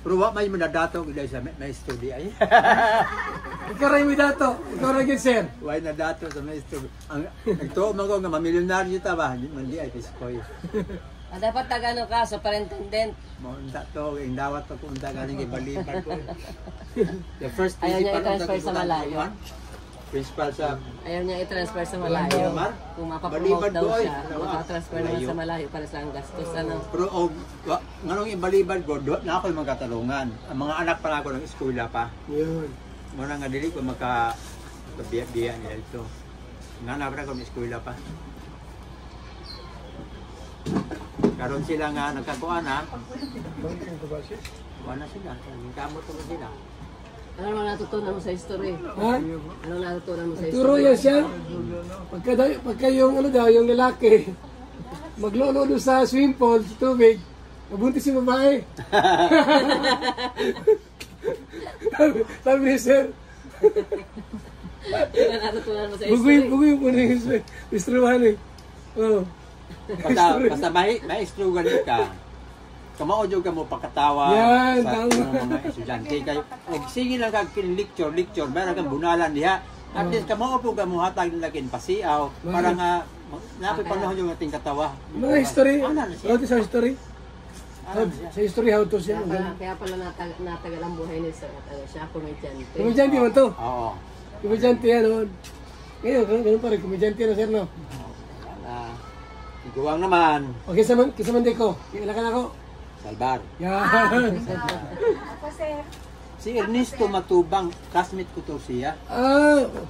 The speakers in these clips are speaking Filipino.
Pero wak may manadato gila sa maestro di ay. Ikaw rin may dato. Ikaw rin yun, sir. Why nadato sa maestro. Ang nagtuo man ko nga mamilyonaryo ta ba? Mandi ay piskoy. Dapat tagano ka sa superintendent. Mo unta to, ang dawat pa ko unta galing kay Baliban ko. The first Ayaw niya principal i-transfer sa malayo. Principal sa Ayaw niya i-transfer sa malayo. Kung mapapromote daw siya, makatransfer naman sa malayo para sa ang gastos. Ano? Pero nganong ibaliban ko, na ako'y magkatalungan. Ang mga anak pa ako ng eskwela pa. Yun. Muna nga dili ko magka-biya nila ito. Nga na pa ako ng eskwela pa. Karon sila nga nagkakuan ha. Kuha na sila. Kamot ko sila. Ano naman natutunan mo sa history? Ha? Ano natutunan mo sa history? Turo yan siya. Pagka yung ano daw, yung lalaki, maglolo doon sa swimming pool, sa tubig, mabuntis yung babae. Sabi ni sir, Ano natutunan mo sa history? bugoy po na yung istruhan eh. Oh. Basta maestro ganit ka. Kamaodyo ka mo pakatawa Yan, sa tama. mga estudyante kayo. Og sige lang kag lecture, meron kang bunalan diha. At least kamao po ka mo hatag nila kin pasiaw para nga napoy panahon yung ating katawa. Mga history, Ano na siya? how to sa history? Sa history, how to siya. Kaya pala natagal ang buhay ni sir. Siya komedyante. Komedyante man to. Oo. Komedyante yan noon. Ngayon, ganun pa rin, komedyante na sir, no? Wala. Iguwang naman, Okay, kisaman di ko. Kailangan ako. Salbar. Yan. Si Ernesto Matubang, classmate ko to siya.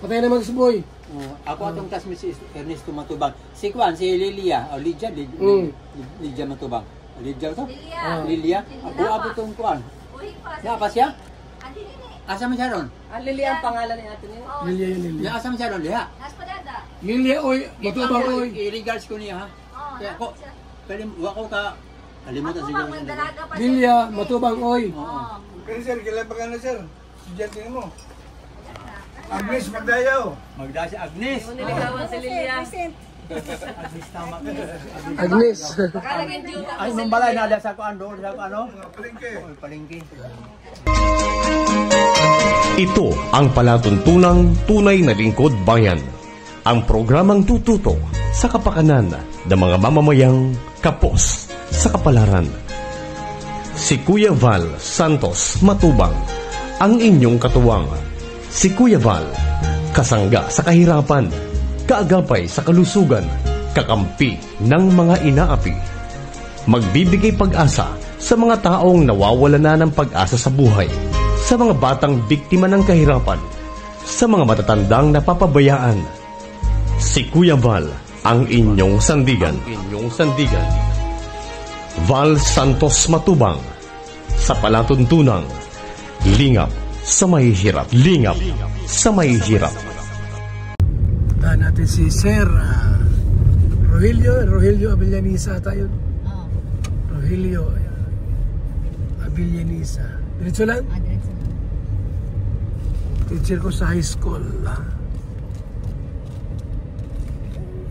Patay na mag-suboy. Ako atong classmate si Ernesto Matubang. Si Kwan, si Lilia, o Lydia Matubang. Lydia to? Lilia. Ako tong Kwan. Siya pa siya? Asa man siya ron? Lilia ang pangalan ni ate niya. Lilia yun, Lilia. Asa man siya ron, Liha? Lilia, oy. Matubang, oy. I-regards ko niya ha. Kaya ako, pwede wako ka, kalimutan siguro siya. Lilia, Matubang, oy. Pero sir, kailan pa ka na sir? Estudyante mo. Agnes Magdayaw. Magdasi Agnes. Niligawan si Lilia. Agnes tama ka. Agnes. Ay, nung balay na sa ko ano, Palengke. palengke. Ito ang palatuntunang tunay na lingkod bayan. Ang programang tututo sa kapakanan ng mga mamamayang kapos sa kapalaran. Si Kuya Val Santos Matubang, ang inyong katuwang. Si Kuya Val, kasangga sa kahirapan, kaagapay sa kalusugan, kakampi ng mga inaapi. Magbibigay pag-asa sa mga taong nawawala na ng pag-asa sa buhay, sa mga batang biktima ng kahirapan, sa mga matatandang napapabayaan. Si Kuya Val, ang inyong sandigan. Val Santos Matubang, sa palatuntunang lingap sa mahihirap. Tahan natin si Sir Rogelio Avellanisa tayo. Rogelio Avellanisa. Diretso lang? Diretso. Teacher ko sa high school.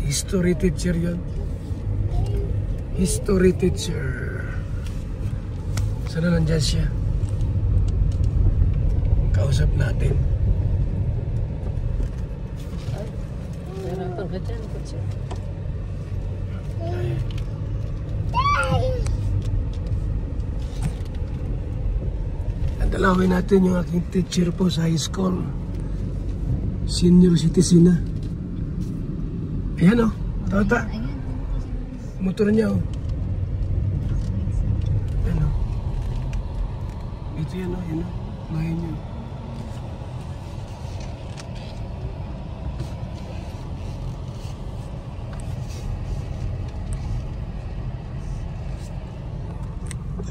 History teacher yun. History teacher. Sana nandyan siya. Kausap natin. Harapan ka dyan, teacher. Dalawin natin yung aking teacher po sa high school. Senior citizen na. Ayan o, tata. Motor niya o. Ayan o. Ito yan o, yan o. Bahay niya.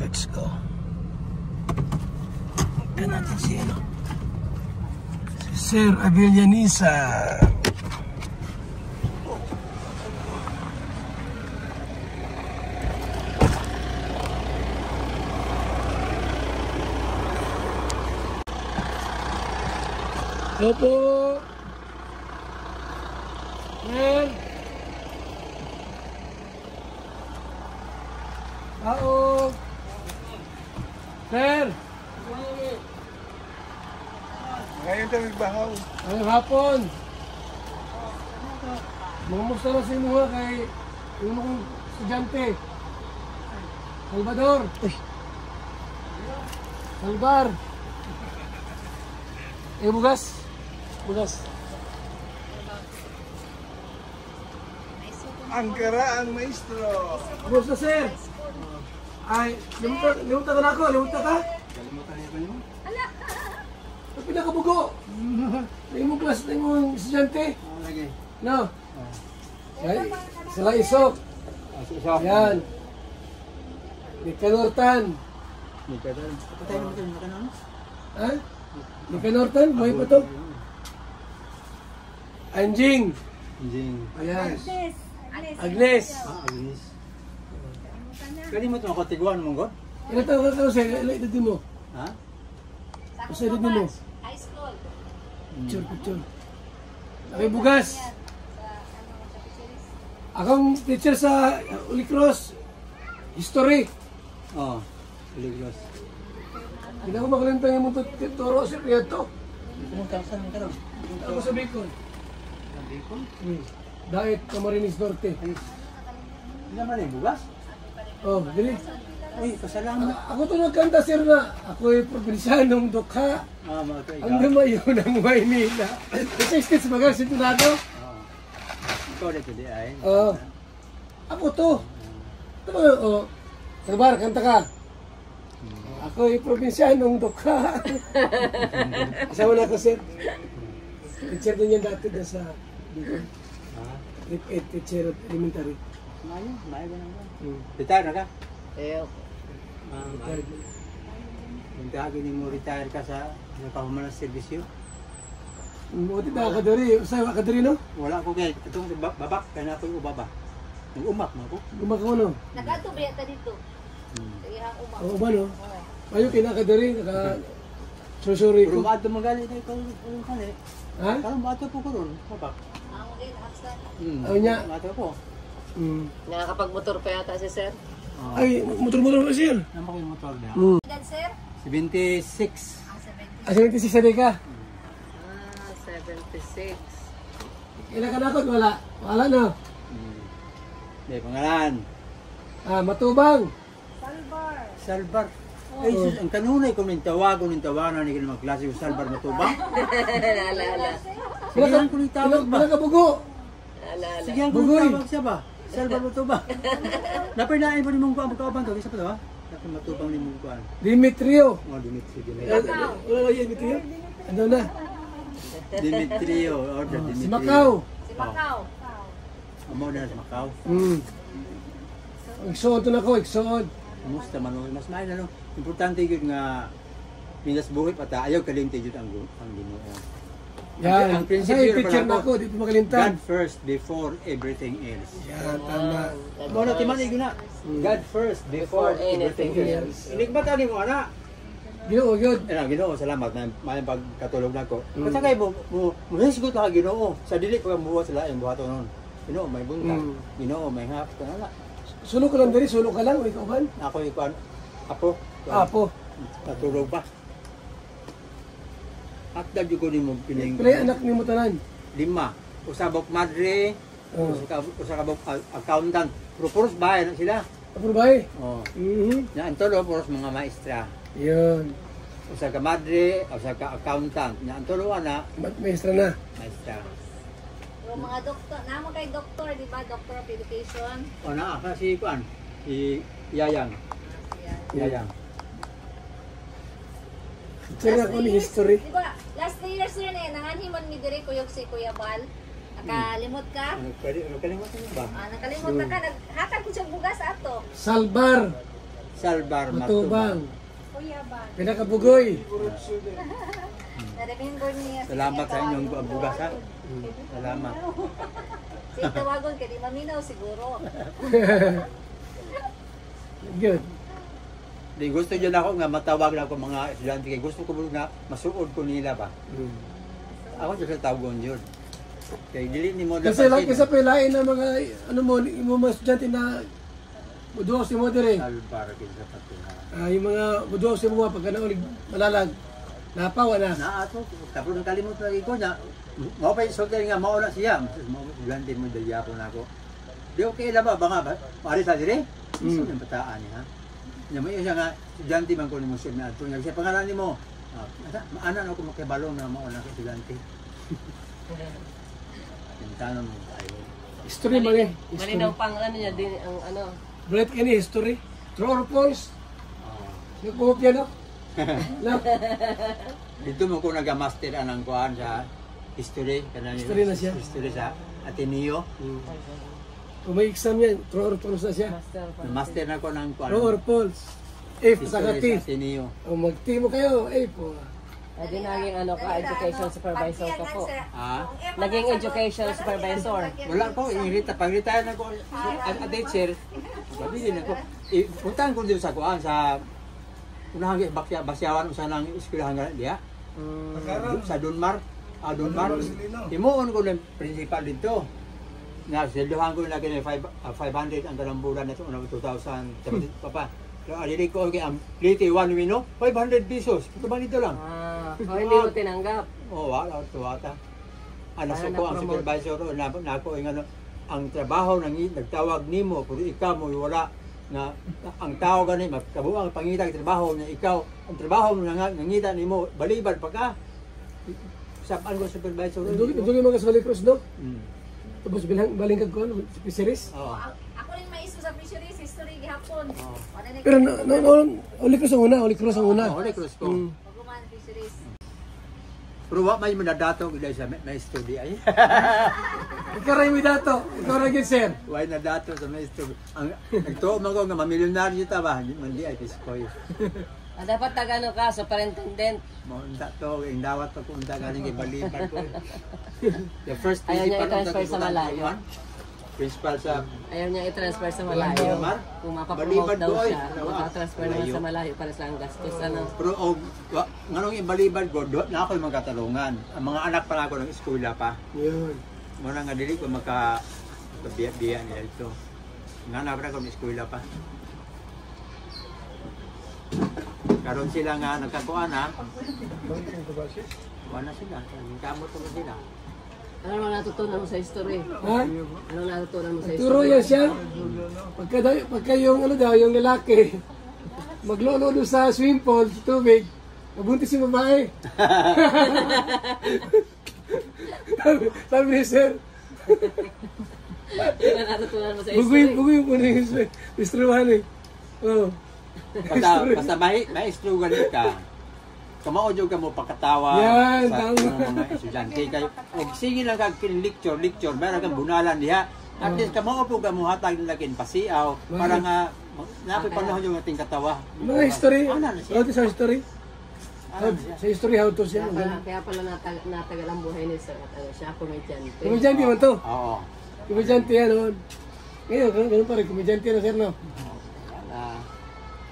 Let's go. Tignan natin si ano. Si Sir Avellanisa. Opo. Sir. Tao. Sir. Ngayon tayo nagbahaw. Ang hapon. Mamusta na sa inyo kay yung kong estudyante. Salvador. Salvar. Bugas. Bugas. Ang karaang maestro. Kumusta, sir? Ay, limutan ka na ako. Limutan ka? Ang pinakabugo. Yung mong class na yung estudyante. Lagi. No? Sila isok. Yan. Nikanortan. Patay naman ito, makanon. Ha? Nikanortan? Buhay pa to? Anjing. Jing. Ayan. Agnes. Agnes. Kali mo ito makatiguan mo, God? Ilan taon ka kasi? Ilan edad mo? Ha? Kasi edad mo? High school. Picture. Okay, bugas. Akong teacher sa Holy Cross. History. Oo. Liglos. Hindi ako makalintang yung mga turo sa Prieto. Pumunta ka saan ka rin? Ako sa Bicol. Sabi ko. Diet Camarines Norte. Hindi naman eh, bugas? Oh, dili. Uy, pasalamat. Ako to nagkanta, sir, na ako'y probinsyanong dukha. Mga ikaw. Ang lumayo ng Maynila. Sa states baga, sintunado. Ikaw dito di ay. Oo. Ako to. Ito ba, oh. Salvar, kanta ka. Ako'y probinsyanong dukha. Kasama na ako, sir. Teacher din yan dati na sa Bicol. Trip 8 teacher at elementary. Mayo ba naman? Retire na ka? Yung gagawin mo retire ka sa nakahuman ng servisyo? Buti na kadari. Sa kadari, no? Wala ko kaya. Itong babak, kaya na ako yung ubaba. Nag-umak mo ako. Gumagawa, no? Nag-atubya ka dito. Sa ihang umak. Oo ba, no? Ayaw kinakadari. Susuri ko. Pero maato magalit na ikaw yung kani. Ha? Parang maato po ko ron. Babak. Ang mga aksan. Ayaw niya. Maato po. Nakakapag-motor pa yata si sir. Ay, motor-motor ka, sir. Naman ko yung motor niya. Edad sir? 76. Ang 70. 76 na ka. 76. Ilan ka na ako? Wala. Wala na. May pangalan. Matubang. Salvar. Ay, sus, ang kanunay ko ng tawagon ng tawanan ni kinamang klase yung Salvar Matubang. Alala. Sige lang ko ng tawag ba? Ilan ka bugo? Alala. Sige lang ko ng tawag siya ba? Salvar Matubang. Napirnain po ni mong kuha magkauban to. Isa pa to ha? Napir Matubang ni mong kuha. Dimitrio. Oh, Dimitrio. Wala yan, Dimitrio? Ano na? Dimitrio. Order Dimitrio. Si Macau. Si Macau. Amo na sa Macau. Igsoon to na ko, igsoon. Kumusta man o? Mas mahal ano? Importante yun nga minas buhit at ayaw kalimti yun ang Ginoo. Yan. Ang Kasi prinsipyo picture pala na ako, di pa makalintang. God first before everything else. Yan, tama. Mo na timan yun na. God first before everything else. Inikbata ni mo ana. Ginoo, yun. Ginoo, salamat na may pagkatulog na ko. Kasi kay mo hisgot na Ginoo. Sa dili ko buhat sila ang buhaton nun. Ginoo may bunta. Ginoo may hap kana. Sulok ka lang dali, sulok ka lang, ikaw ba? Ako ikuan apo. Apo. Natulog pa. At dahil ko ni mo piling. Pila anak ni mo tanan. 5. Usabok madre, usabok accountant. Pero puros bahay na sila. Apo ba? Oh. Mhm. Na antolo puros mga maestra. Yun. Usa ka madre, usa ka accountant. Na antolo ana Maestra na. maestra. Yung mga doktor, naman kay doktor, di ba? Doctor of Education. O na ka si kuan, si Yayang. Yayang. Picture ako ni history. Di ba? Last 3 years rin eh, nanganhimon mi diri kuyog si Kuya Bal. Nakalimot ka? Nakalimutan mo ba? Nakalimot na ka. Naghatag ko siyang bugas ato. Salbar. Salbar Matubang. Kuya Bal. Pinakabugoy. Na-remember niya. Salamat sa inyong bugas ha. Salamat. Si tawagon ka, di maminaw siguro. Good. Di gusto niyo na ako nga matawag na ako mga estudyante kay gusto ko na masuod ko nila ba. Ako sa tawagon yun. Kay dili ni mo Kasi lang kasi pilain na mga ano mo mga estudyante na budos mo dire. Para kinsa patuha. Yung mga budos mo pagka naulig malalag. Napawa na. Na ato tapos nakalimot lagi ko nya. Mao pa isulti nga mao na siya. Gante mo dalya ko nako. Di okay la ba nga ba? Pare sa dire? Iso yung pataan niya. Nya may siya nga estudyante man ko ni mo na ato. Nya sa pangalan nimo. Ana ako makibalo na mao na estudyante. Tentano mo tayo. History man eh. Malinaw pang ano niya din ang ano. Bread kini history. True or false? Nagkopya no? No? Dito mo ko nag-master anang kuan sa history kanang History na siya. History sa Ateneo. Kung may exam yan, true or false na siya. Master pa. Master na ko ng kuan. True or false? If sa History kati. sa Ateneo. O magtimo kayo, po. Adi naging ano ka, education supervisor ka po. Ah, Naging education supervisor. wala ko irita pag-retire na ko as a teacher. Babili na ko. Puntahan ko dito sa kuan sa unahang basyawan sa nang eskwelahan nga diya. Sa Dunmar. Dunmar. Timuon ko ng principal dito. Nga silduhan ko na kini 500 ang dalang bulan na ito, 2,000 papa. Pero alili ko okay, ang pliti 1 wino, 500 pesos. Ito ba nito lang? So hindi mo tinanggap. Oo, wala ito ata. Anas ko ang supervisor na ako ang ano, ang trabaho nagtawag nimo pero ikaw mo wala na ang tao gani magkabuang pangita ang trabaho niya ikaw ang trabaho mo nangita nimo balibad pa ka. Sapan ko supervisor. Dugay mga sa Cruz no? Mm. Tapos baling kag ko fisheries. Oo. Ako rin may iso sa fisheries history gihapon. Wala na Pero Holy Cross ang una, Holy Cross ang una. Holy Cross ko. pagkuman fisheries. Pero wa may manadato gid sa may study ay. Ikaw rin may dato. Ikaw rin yun, sir. Why nadato sa may study. Ang nagtuo man ko nga mamilyonaryo ta ba, mandi ay piskoy. Dapat tagano ka, superintendent. Mo to, yung dawat pa kung galing kay balibad ko. The first Ayaw niya principal i-transfer sa malayo. Principal sa Ayaw niya i-transfer sa malayo. Kung mapapromote daw siya, makatransfer naman sa malayo para sa ang gastos. Ano? Pero nganong ibalibad ko, na ako yung magkatalungan. Ang mga anak pa ako ng eskwela pa. Yun. Muna nga dili ko magkabiya nila ito. Nga na ako ng eskwela pa. Karon sila nga nagkakuan ha. Kuan na sila. Kamot mo sila. Ano naman natutunan mo sa history? Ha? Ano natutunan mo sa history? Turo yan siya. Pagka yung ano daw, yung lalaki, maglolo sa swimming pool, sa tubig, mabuntis yung babae. Sabi ni sir, Ano natutunan mo sa history? bugoy mo na yung historyhan eh. Oh. Basta maestro ganit ka. Kamaodyo ka mo pakatawa Yan, sa tama. mga estudyante kayo. Og sige lang kag lecture, meron kang bunalan diha. At least kamao po ka mo hatag nila kin pasiaw para nga napoy panahon yung ating katawa. Mga history. Ano na siya? Ano sa history? Sa history, how to siya. Kaya pala natagal ang buhay ni sir. Ano siya, komedyante. Komedyante man to. Oo. Komedyante yan. Oh. Ngayon, ganun pa rin. Komedyante na sir, no? Wala.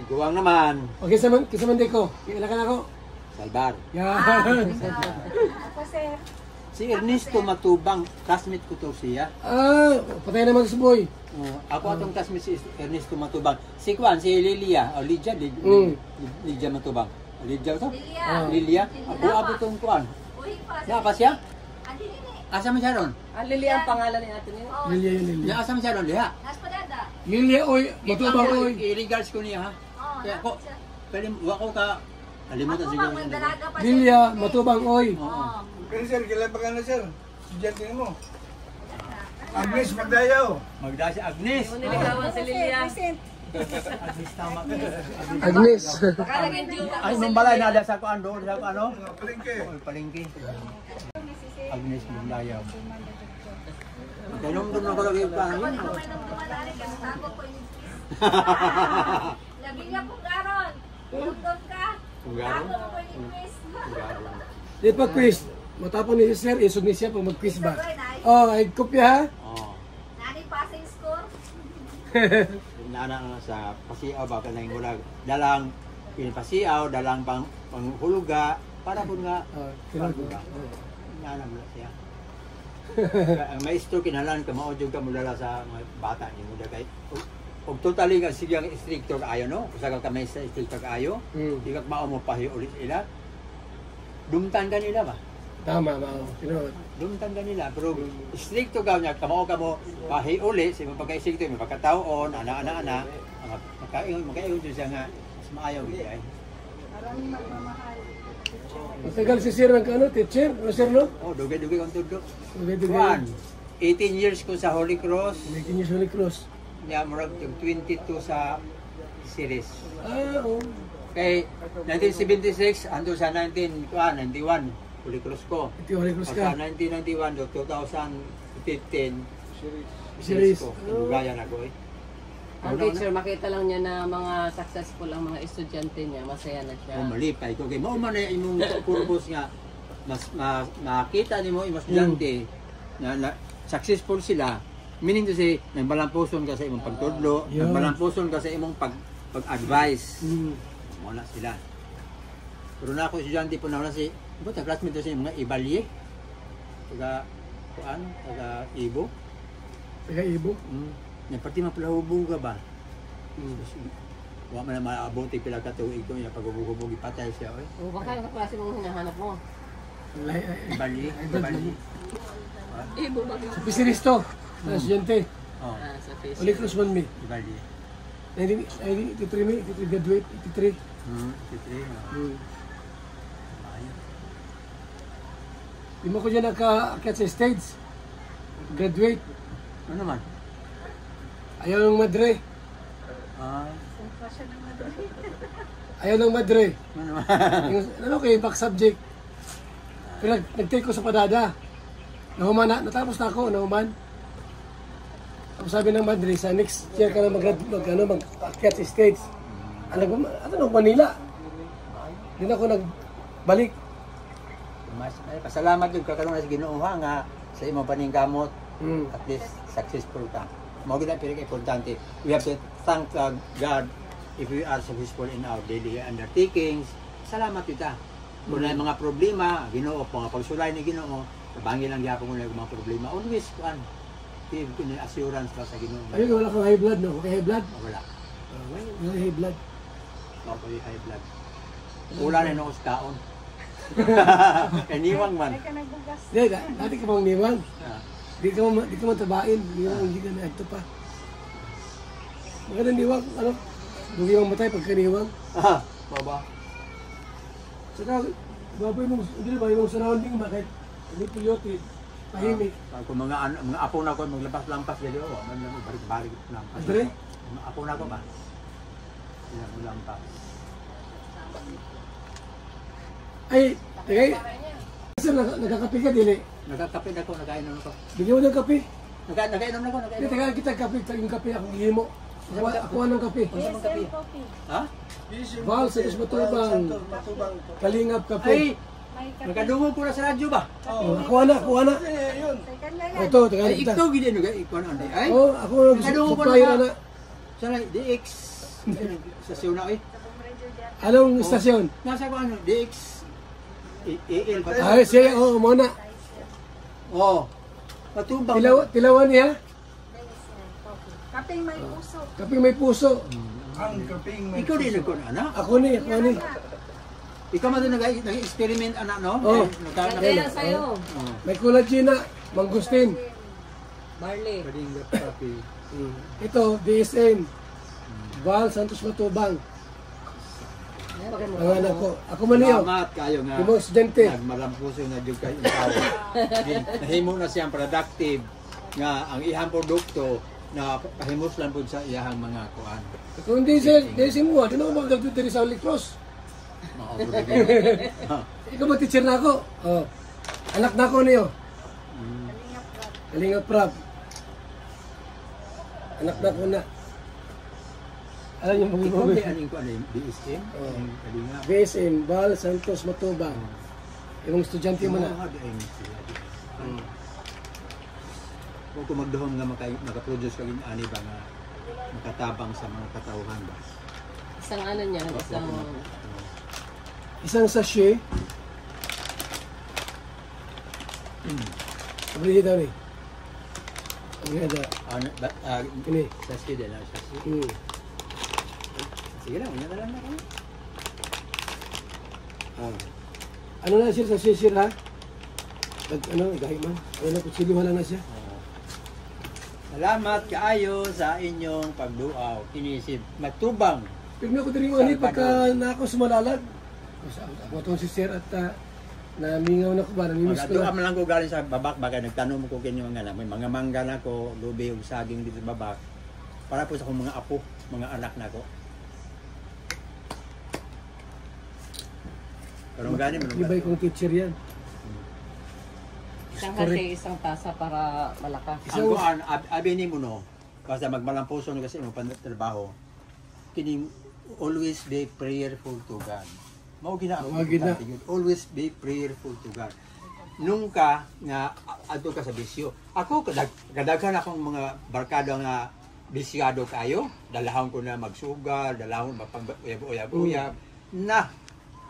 Iguwang naman. Okay, kisaman di ko. Kailan ka na ako? Salbar. Yan. Ako sir. Si Ernesto Matubang, classmate ko to siya. Patay naman sa boy. Ako atong classmate si Ernesto Matubang. Si Kwan, si Lilia, Lidia Matubang. Lidia to? Lilia. Ako tong Kwan. Uy pa. Na pa siya? Andi ni. Asa man siya ron? Ang Lili ang pangalan ni ate niyo. Lilia yun, Lilia. Ya asa man siya ron diha? Naspadada. Lilia, oy. Matubang, oy. I-regards ko niya ha. Kaya ko, wa ko ka kalimutan Ako siguro ba siya. dalaga pa Lilia, matubang, oy. Oo. Pero sir, kailan pa ka na sir? Estudyante mo. Agnes Magdayaw. Magdasi Agnes. Kung niligawan si Lilia. Agnes tama. Agnes. Baka naging Juba. Ay nung balay na sa ko ando sa ko ano? Palengke. Palengke. Agnes Mundayaw. Kainom dun ako lagi pa. Ako ni kamay ng mga lari kasi tako ko yung labi niya kung garon. Tugtog ka. Kung garon? Tako ko yung quiz. Di pa quiz. Matapon ni sir, isog ni siya pag mag-quiz ba? Oh, ay kopya ha? Oo. Nani passing score? Nana sa pasiaw ba kanang wala dalang pinapasiaw, dalang panghuluga para po nga paghuga. Nana mo siya. Ang maestro kinalan ka maudyo ka mula sa mga bata ni mo kay og totally ka sigang stricto kaayo no, usa ka kamay sa stricto kaayo, di ka mao mo pahi ulit ila. Dumtan ka nila ba? Tama, mao. Dumtan ka nila, pero stricto ka niya, kamao ka mo pahi uli, sa mga pagka-stricto, may pagkataon, ana, magkaiyon siya nga, mas maayaw gid ay. Matagal si Sir ng ano, teacher? Ano Sir, no? Oh, dugay-dugay kong tudlo. Dugay-dugay. 18 years ko sa Holy Cross. 18 years Holy Cross. Niya, murag 22 sa series. Oo. Kay 1976, ando sa 91, Holy Cross ko. Ito Holy Cross ka. Sa 1991 do 2015, Series. ko. Dugayan ako eh. Ang teacher, makita lang niya na mga successful ang mga estudyante niya, masaya na siya. Oh, malipay ko. Kay mao man na imong purpose nga mas makita nimo imong estudyante na successful sila. Meaning to say, nagbalampuson ka sa imong pagtudlo, nagbalampuson ka sa imong pag-advise. Wala sila. Pero na ako estudyante po na wala si, buta classmate sa mga Ibalye. Taga Ibo. Taga Ibo. Pati mapalahubog ka ba? Wala man na maabuti pila ka tuig ko, pag-hubog ipatay siya. O baka yung klase mong hinahanap mo? Ibalye. Ibo ba? Sa Pisiris to. Na estudyante. Oh, Sa Facebook. Holy Cross man mi. Ibalye. 83 mi, 83 graduate, 83. Di mo ko dyan nakaakyat sa stage. Graduate. Ano naman? Ayaw ng madre. Ayaw ng madre. Ano naman? Ano kayo, back subject. Pero nag-take ko sa padada. Nahuman na, natapos na ako, nahuman. Tapos sabi ng madre, sa next year ka na mag-akyat sa stage. Ano, Manila. Hindi na ako nagbalik. Pasalamat yung kakaroon na sa Ginoo nga sa imong paningkamot. At least successful ka. Mao gid ang pinaka-importante. We have to thank God if we are successful in our daily undertakings. Salamat kita. Kung na mga problema, Ginoo po nga pagsulay ni Ginoo, bangin lang gyapon mo na mga problema. Always give assurance ka sa Ginoo. Ayun, wala kang high blood, no? Okay, high blood? Wala. Wala high blood. Wala ko high blood. Wala na nung kaon. Kaniwang man. Hindi, dati ka pang niwang. Di ka matabain. Niwang, hindi ka na ito pa. Magandang niwang, ano? Dugi mong matay pagka niwang. Baba. Saka, baboy mong, hindi ba, yung surrounding ba, kahit hindi puyotin, tahimik. Kung mga apo na ko, maglampas-lampas dali ako. Barik-barik lampas. Andre? Mga apo na ko ba? Sila mo lampas. Ay, tagay. Sir, nagkakape ka, dili. Nagkakape na ko, nagkainom ko. Bigyan mo ng kape. Nagkainom na ko, Hindi, nagkainom. tagay kita kape, yung kape, ako gihimo. Ako anong kape? Ano kape? Ha? Val, sa Matubang. Kalingap Ay! kape. Nagkadungog ko na sa radyo ba? Ako ana. Ito, tagay Ay, kita. ikaw gini ikaw na andi. Ay, Ako supplier na. sana DX. Sa Siuna eh. Anong istasyon? Nasa ko ano, DX. EL ba? Ay, siya, muna. Oh. Matubang. Tilawan niya. Kaping may puso. Kaping may puso. Ang kaping may Ikaw din nagkon anak. Ako ni. Ikaw man din nag-experiment anak no? Oh. Kaya sa'yo. May collagen na. Mangustin. Barley. Kalingap kape. Ito, DSM. Val Santos Matubang. Ang anak ko. Ako man niyo. Salamat kayo nga. Yung mga estudyante. Nagmalampuso na jud kayo tao. Nahimo na siyang productive nga ang ihang produkto na pahimos lang pud sa iyang mga kuan. Kung hindi si mo, di na ako mag-graduate diri sa Holy Cross. Ikaw ba teacher na ako? Oh. Anak na ako niyo. Kalingap Prab. Anak na ako na. Alam niyo Ikaw mag-ibig. may aning ko ano yung BSM? Kalingap. BSM, Val Santos Matubang. Yung estudyante mo na. Kung kumagduhom nga makaproduce kaging ani ba nga makatabang sa mga katauhan ba? Isang ano niya, isang... Isang sachet. Sabi daw ni. Maganda. Ini. Saski din. Saski. Sige lang, unya na lang ako. Ano na siya sa sisir ha? Gahi man. Ano, kutsiluhan lang na siya. Salamat kaayo sa inyong pagduaw. Inisip matubang. Pigna ko din yung ani pagka na ako sumalalag. Ako itong sisir at namingaw na ko ba? Namimiss ko Magduaw na. man lang ko galing sa babak. Baga nagtanong mo ko kinyo nga na. May mga mangga na ko, lubi o saging dito sa babak. Para po sa akong mga apo, mga anak na ko. Pero magani mo Ibay kong teacher yan. Isang hati, isang tasa para malakas. ang kuan abi ni mo no basta magmalampuson kasi mo trabaho kining always be prayerful to God. Mao gina always be prayerful to God. Nung ka nga adto ka sa bisyo. Ako kadaghan akong mga barkada nga bisyado kayo, dalahon ko na magsugal, dalahon mapang-uyab-uyab na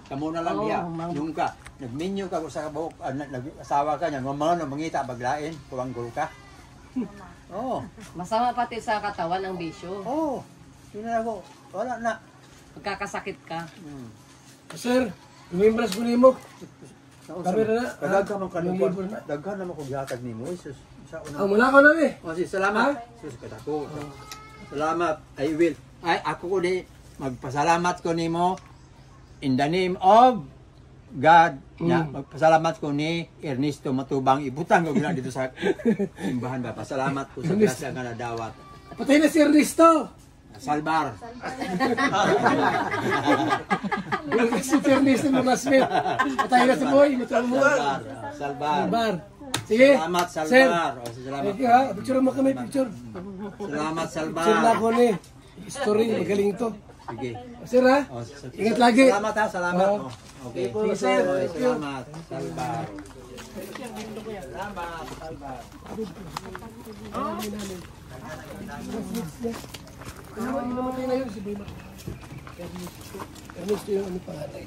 kamo na lang diya. Nung ka nagminyo ka sa buhok, nag-asawa ka niya, mga mangita baglain, kuwang-gul ka. Oo. Masama pati sa katawan ang bisyo. Oo. Yun na ako. Wala na. Pagkakasakit ka. Sir, remembers ko nimo. Kamera na. Kadaghan man kanimo. Daghan naman kog gihatag nimo. Sus. Mula ko na eh. Salamat. Sus kadako. Salamat. I will. Ako ko di magpasalamat ko nimo in the name of God. Magpasalamat ko ni Ernesto Matubang. Ibutang ko dito sa simbahan ba. Pasalamat ko sa grasya nga nadawat. Patay na si Ernesto. Salbar. Si Ernesto mo nasmit. Patay na si Boy. Salbar. Sige. Salamat Sir. Salbar. Salamat. Thank you ha. Picture mo kami. Picture. Salamat Salbar. Picture na ako ni. Story. Magaling ito. Sige. Sir ha. Ingat lagi. Salamat ha. Salamat. Okay. Sige sir. Salamat. Salbar. Salamat. Salbar. Namatay na yun si Boy. Ernesto yung aming panganay.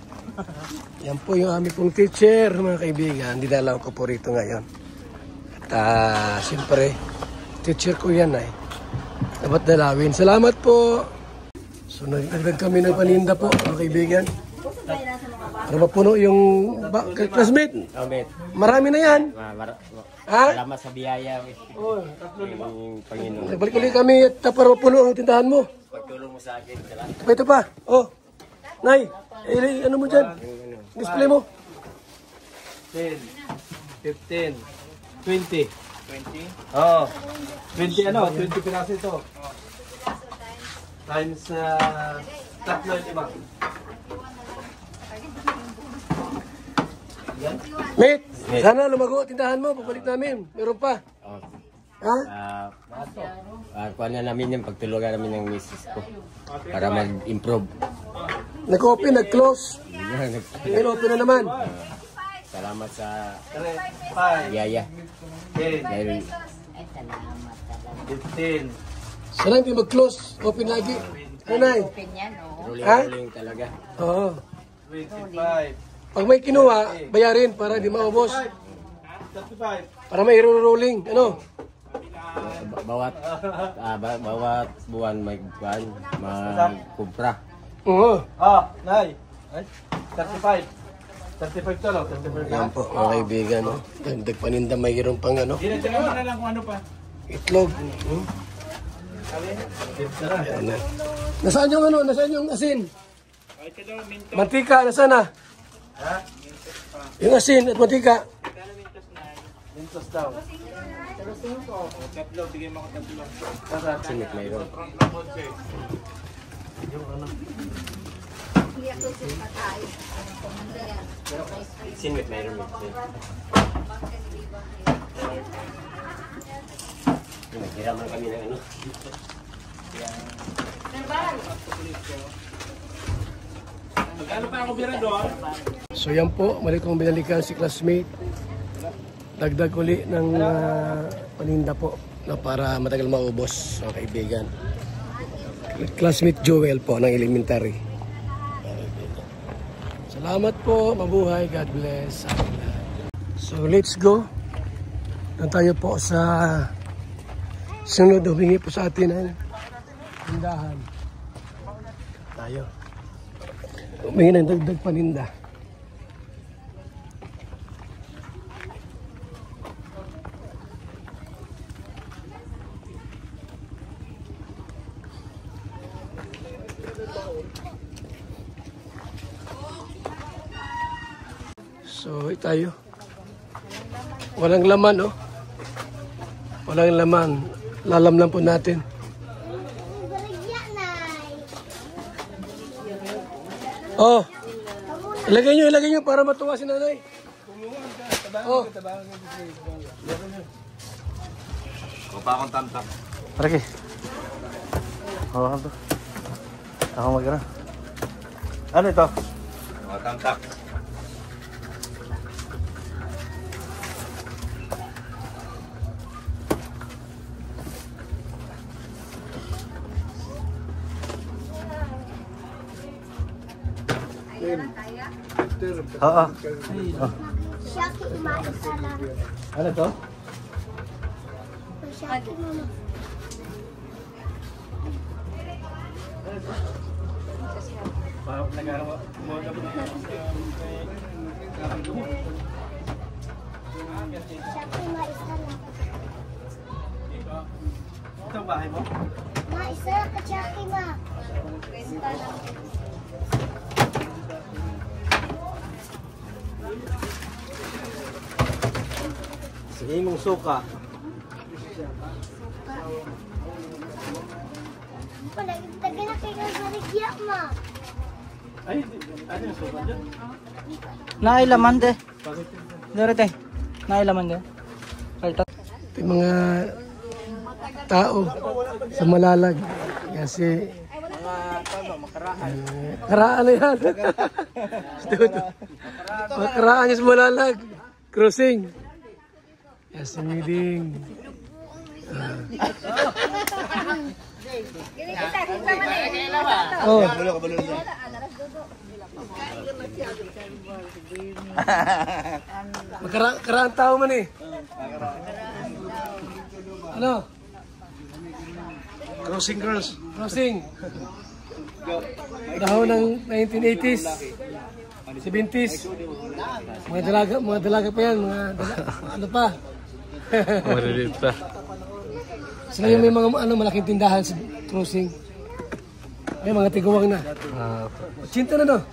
Yan po yung aming pong teacher, mga kaibigan. Dinalaw ko po rito ngayon. At siyempre, teacher ko yan ay. Dapat dalawin. Salamat po. So nagdagdag kami ng paninda po, mga kaibigan. Para mapuno yung classmate. Marami na yan. Ha? Salamat sa biyaya. Yung Panginoon. Balik ulit kami at para mapuno ang tindahan mo. Pagtulong mo sa akin. Salamat. Ito pa. Oh. Nay, ano mo dyan? Display mo. 10, 15, 20. 20? Oo. 20 ano? 20 piraso ito. Times 3.5. Mate, sana lumago ang tindahan mo. Pabalik namin. Meron pa. Ha? Kuha na namin yung pagtulungan namin ng misis ko. Para mag-improve. Nag-open, nag-close. Ngayon open na naman. Salamat sa 5, biyaya. 10, Dahil 15. Sana hindi mag-close. Open lagi. Nanay. ruling talaga. Oo. 25. Pag may kinuha, bayarin para di maubos. 35. Para may rolling. Ano? Bawat buwan may magkumpra. Oo. Nay. 35. 35 to, no? 35 Yan po, mga kaibigan. No? Dagdag paninda, mayroon pang ano. Ginagawa mo na lang kung ano pa. Itlog. Yan na. Nasaan yung ano? Nasaan yung asin? Mantika, nasaan na? Yung asin at mantika. Mintos daw. Sinit mayroon. Sinit mayroon. Naghiraman kami ng ano. So yan po, mali kong binalikan si classmate. Dagdag uli ng paninda po na para matagal maubos, mga kaibigan. Classmate Joel po ng elementary. Salamat po, mabuhay, God bless. So let's go. Doon tayo po sa Sunod, humingi po sa atin ang tindahan. Tayo. Humingi ng dagdag paninda. So, tayo. Walang laman, oh. Walang laman. Lalamlam po natin. Oh. Ilagay nyo para matuwa si nanay. Oh. Kupa akong tamtak. Maraki. Hawakan to. Ako mag-ara. Ano ito? Mga tamtak. Oo. Shaki, umaisa lang. Ano to? Shaki, mama. Shaki, umaisa lang. Ito ang bahay mo? Maisa ka, Shaki, ma. Kwenta lang. Sige mong suka. Tagal na kayo sa rigya, ma. Ay, ano yung suka dyan? Nailaman de. Dere nailaman de. Ito yung mga tao sa Malalag. Kasi karaan na yan. Makaraan niya sa Malalag. Crossing. Yes, meeting. Oh. Karaan tao man eh. Ano? Crossing girls. Crossing. Dahon ng 1980s, 70s. Mga dalaga pa yan, ano pa. Marilit pa. Sila yung may mga malaking tindahan sa crossing. Ay, mga tiguwang na. 80 na no?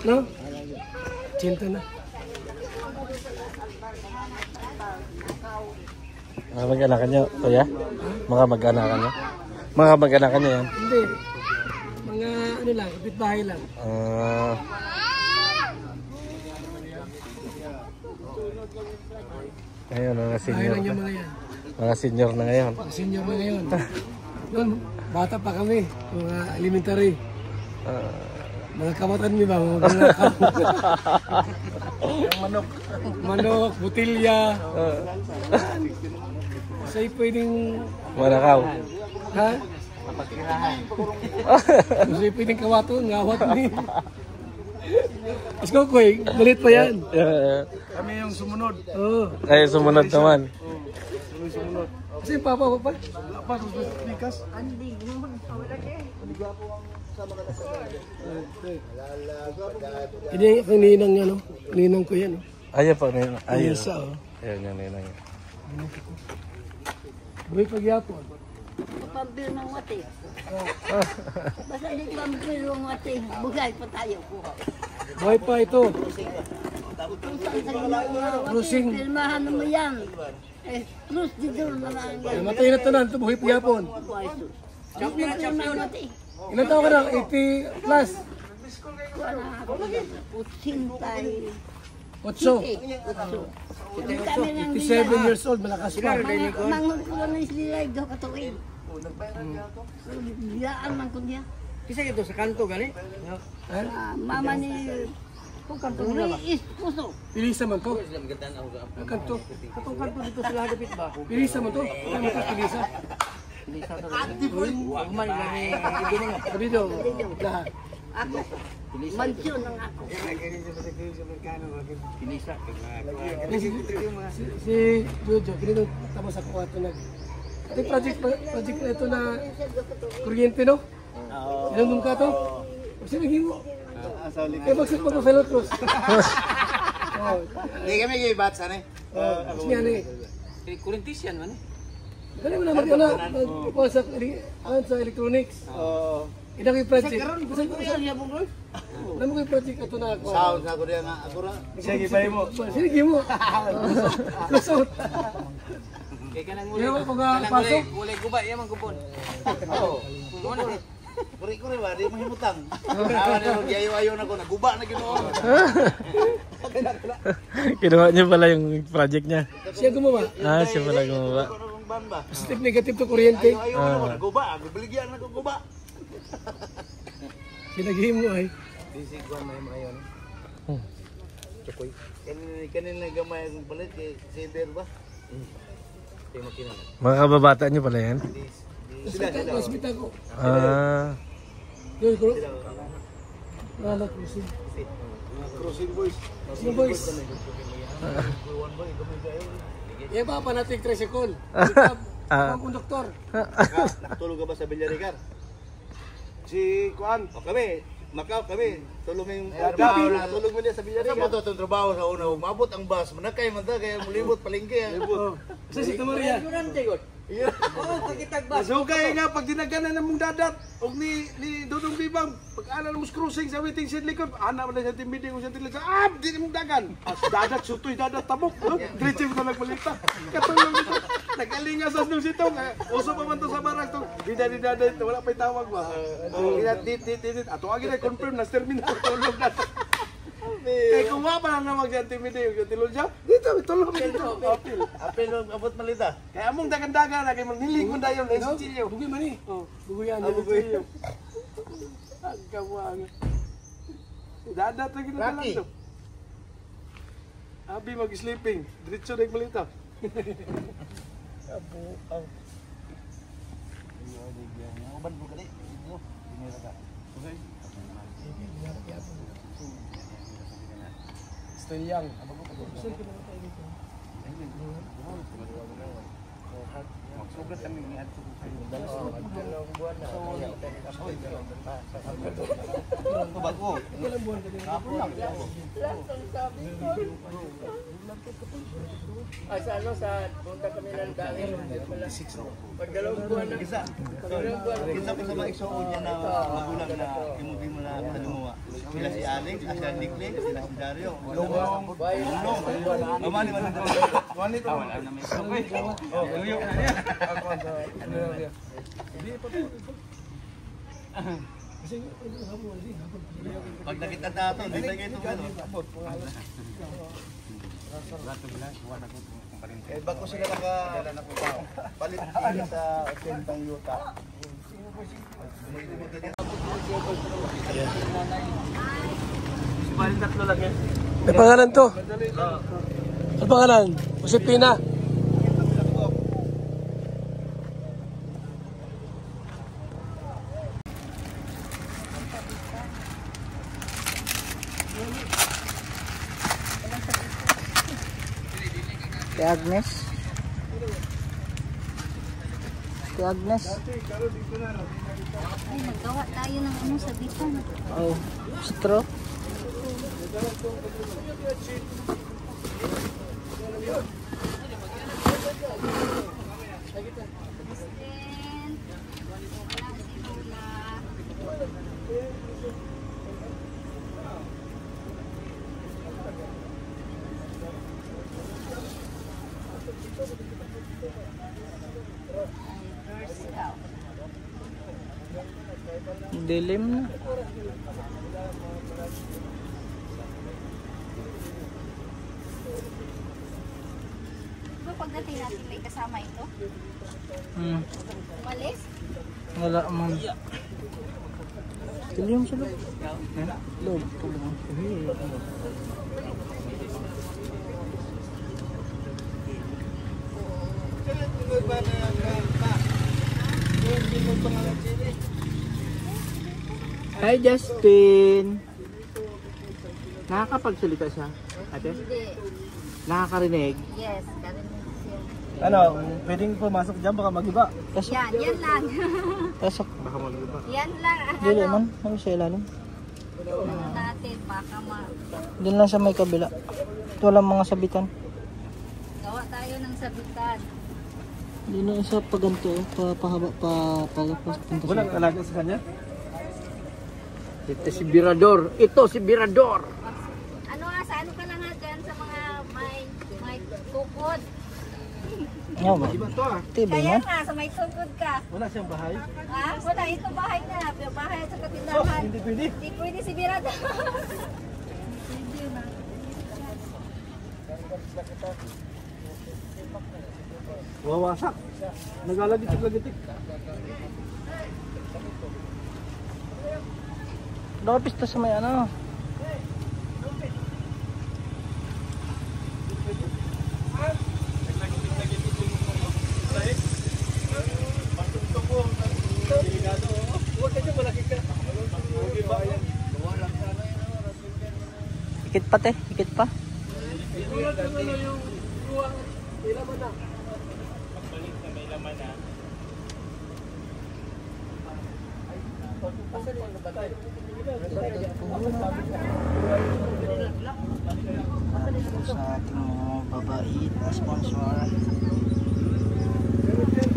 No? 80 na. Mga mag-anakan nyo, kuya? Mga mag-anakan nyo? Mga mag-anakan nyo yan? Hindi. Mga ano lang, kapitbahay lang. Ngayon, mga Bahay senior lang yung na. mga yan. Mga senior na ngayon. Mga senior na ngayon. Noon, bata pa kami. Mga elementary. Mga kamatan mi ba? Mga manok. Manok, butilya. Sa'yo pwedeng... Manakaw. Ha? Sa'yo pwedeng kawato, ngawat ni. Mas kokoy, malit pa yan. Kami yung sumunod. Oo. Ay, sumunod naman. Sumunod. Kasi yung papa ko pa. Apa, susunod likas? Hindi ang ninang niya, no? Ninang ko yan. Ayaw pa. Ayaw. Isa, oh. Ayaw niya, ninang. Buhay pagyapon. Pambili ng wati. Basta di pambili ng wati. Bugay pa tayo. Buhay pa ito. Cruising. Pilmahan mo yan. Eh, cruise dito na lang yan. Matay na tanan ito, buhay pagyapon. Ilan taon ka na? 80 plus? 87 years old, malakas pa. Mangon ko lang na sila daw katuwid. Biyaan man ko niya. Kisa ito sa kanto gani? Mama ni Uri Puso. Pilisa man to. Ang kanto. Katong kanto dito sila dapit ba? Pilisa man to. Ano to pilisa? Pilisa to. Human ila ni ibinang. Sabi daw, lahat. Ako. Mansyon ng ako. Pilisa. Si Jojo, ganito tapos ako ato Ito yung project na ito na kuryente, no? Ilang doon ka to? Kasi naging mo. Kaya bagsak pa fellow cross. Hindi kami gibat sana. Kasi nga na eh. Kurintisyan man eh. Kaya mo naman yun na, sa electronics. Ina ko yung project. Alam mo ko yung project ito na ako. Sound na ko diya nga agora. Sige pa mo. Sige mo. Kusot. Kaya ka nang Kaya ko nga pasok. Ulay guba, iya man gubon. Oo. Kuri-kuri ba, di mo himutang. Awan na ron, ayaw na ko, naguba na ginoon. Kinuha niya pala yung project niya. Siya gumawa. Siya pala gumawa. Positive negative to kuryente. Ayaw na ko, naguba. Biligyan na ko guba. Pinag-him mo ay. Bisig ko may mga yun. Chukoy. Kanina gamay akong palit kay Saber ba? Kaya makinala. Mga kababata niyo pala yan? Sila. Hospital ko. Yun ko. Wala cruising. Crossing boys. Crossing boys. Iya ba pa natin tricycle? Ang konduktor. Nakatulog ka ba sa Villaricar? Si Kuan. O kami. Macau kami. Tulog mo yung tulog mo niya sa Villaricar. Sa mo trabaho sa una. Umabot ang bus. Manakay man ta kaya mulibot palengke. Sa si Maria. Nasugay nga pag dinaganan ng mong dadat og ni Dodong Bibang pag-ana mo cruising sa waiting shed likod ana man sa team meeting sa tilit sa di mong dagan as dadat sutoy dadat tabok diretso ko nagbalita katulong nito nagalinga sa nung sitong uso pa man to sa barang to di dadat wala pay tawag ba ato agi na confirm na terminal tulog na kay kung wa pa na mag-intimidate yung tilon siya, dito, tulog dito. Apil abot malita. Kaya among dagan-dagan na kay magnilig mo dayon ay sinilyo. Bugoy man eh. Bugoyan. Bugoy. Ang kawang. Dadat lagi na lang to. Abi mag-sleeping, diretso na malita. Abu ang. Uban mo kani. Dinira ka. Okay. Still young. Sugat kami ni Adto. Bago. Sa ano sa punta kami ng dahil pagdalawang buwan na Isa pa sa mga igsoon niya na magulang na imubi mo na kalumuwa. Sila si Alex, sila si Nickle, sila si Dario. Lulong. Amani man ito. Amani ito. Wala naman ito. Luyok na niya. Pag nakita nato, di tayo ito gano'n. Eh, bago sila palit sa sentang yuta. Bali tatlo lang yan. May pangalan to. Ano pangalan? Josepina. Si Agnes. Si Agnes. Ay, naggawa tayo ng ano sa bitan. Oh, straw. Dilim na. Diba pagdating natin may kasama ito? Malis? Wala man. Dilim sa loob. Loob. Hi Justin! Nakakapagsalita siya, ate? Hindi. Nakakarinig? Yes, karinig siya. Ano, pwedeng pumasok dyan, baka mag-iba. Yan lang. Pasok. Baka mag-iba. Yan lang. Dili man. Ano sa ilalim? Ano natin, baka Diyan lang sa may kabila. Ito walang mga sabitan. gawa tayo ng sabitan. Hindi na isa pa ganito. Pahaba pa. Walang alaga sa kanya? Ito si Birador. Ano nga, sa ano ka lang nga dyan sa mga may tukod. Nga ba? Iba to ah. Tibay Kaya mo? nga, sa may tukod ka. Wala siyang bahay. Ha? Wala, ito bahay na. Bahay sa katindahan. Hindi pwede. Hindi pwede si Birada. Wawasak. Nagalagitik-lagitik. Nakapista sa may ano. Ikit pa te, ikit pa. Sa ating mga babait na sponsor.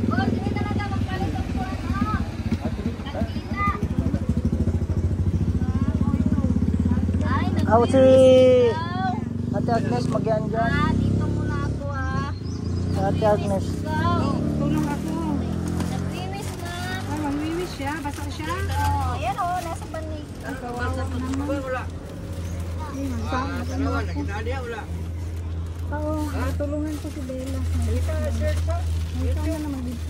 Oh, hindi talaga magpalit ang kuwan, oh. Kantila. Ay, Ako si nag-release Ate Agnes, mag-yan dyan. dito muna ako, Ate Agnes. Tulong ako. Nag-release na. Ay, mag-wiwish siya? Basa siya? Oh, yan oh, nasa banig. Oo, tulungan ko si Bella. May na naman dito.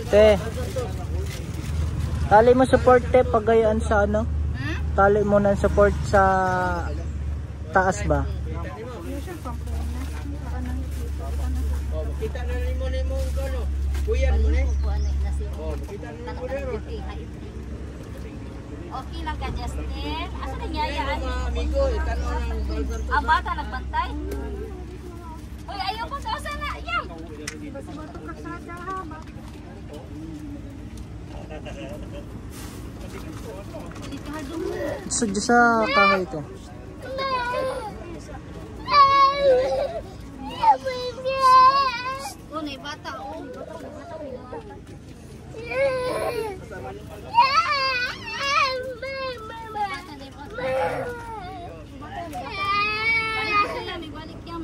Te. Tali mo support te pagayaan sa ano? Tali mo ng support sa taas ba? Kita na rin mo na yung ano. Kuyan mo na. Okay lang ka, Justin. Asa nangyayaan? Amigo, itanong ng Ang bata nagbantay? Uy, ayaw ko sa sana. Yan! Sadya sa kahoy ito. Oh, may bata. Oh, balik sila, may balik yan.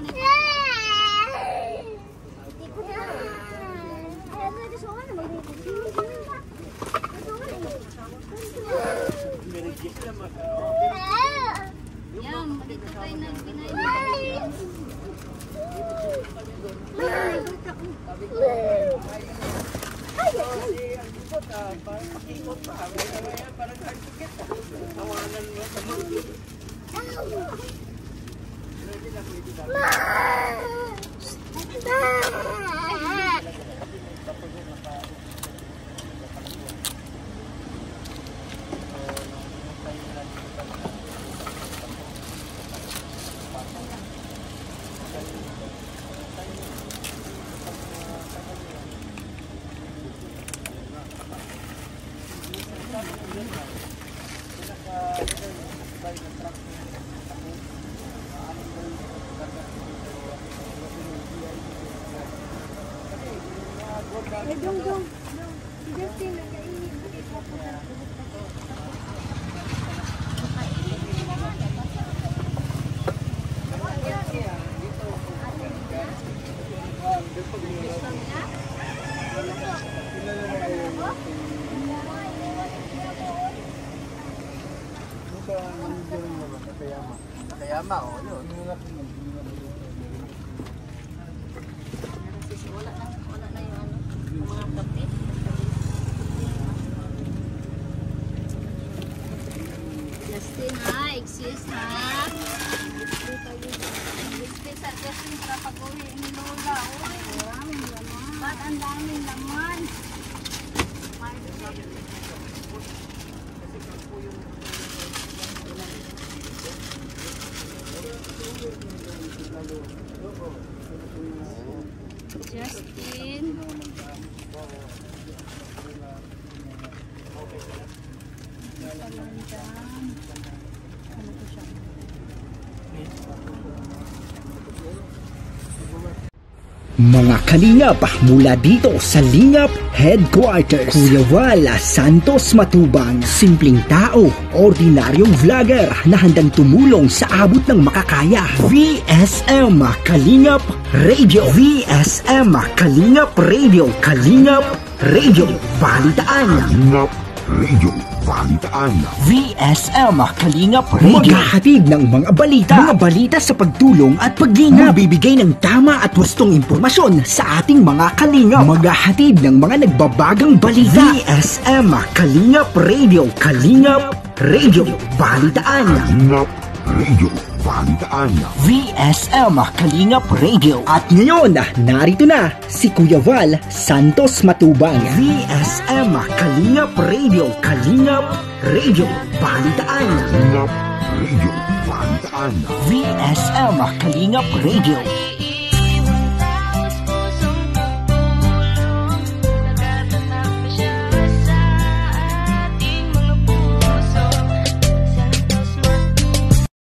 Yan, dito tayo nagbinay. Ay, dong. Justin, nakainit. Nakayama, o yun. Wala na yung ano, mga kapit. Justin ha, excuse ha. Excuse ha, Justin para pag-uwi ni Lola. Ba't ang daming laman? Justin. Mga kalingap mula dito sa Lingap Headquarters, Kuya Val Santos Matubang, simpleng tao, ordinaryong vlogger na handang tumulong sa abot ng makakaya. VSM Kalingap Radio, VSM Kalingap Radio, Kalingap Radio Balitaan, Kalingap Radio Balitaan, VSM Kalingap Radio. Maghahatid ng mga balita sa pagtulong at paglinap. Magbibigay ng tama at wastong impormasyon sa ating mga kalingap. Maghahatid ng mga nagbabagang balita. VSM Kalingap Radio, Kalingap Radio Balitaan, Kalingap Radio Balitaan, VSM Kalingap Radio. At ngayon, narito na si Kuya Val Santos Matubang. VSM Kalingap Radio, Kalingap Radio Balitaan, Kalingap Radio Balitaan, VSM Kalingap Radio.